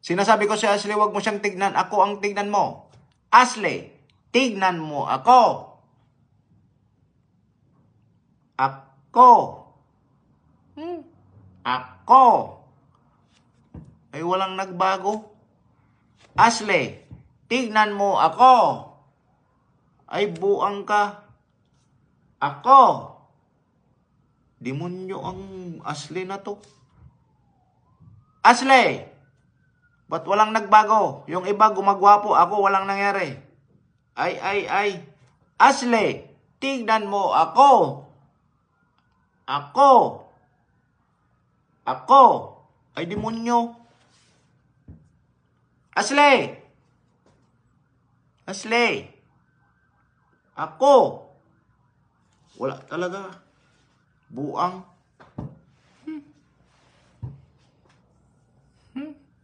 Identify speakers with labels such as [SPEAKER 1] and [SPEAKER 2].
[SPEAKER 1] Sinasabi ko si Ashley, wag mo siyang tignan. Ako ang tignan mo. Ashley, tignan mo ako. Ako. Ako. Ay walang nagbago. Ashley, tignan mo ako. Ay buang ka. Ako. Demonyo ang Ashley na to. Ashley, ba't walang nagbago? Yung iba gumagwapo, ako walang nangyari. Ay. Ashley, tignan mo ako. Ako. Ay demonyo. Ashley. Ako. Wala talaga. Buang.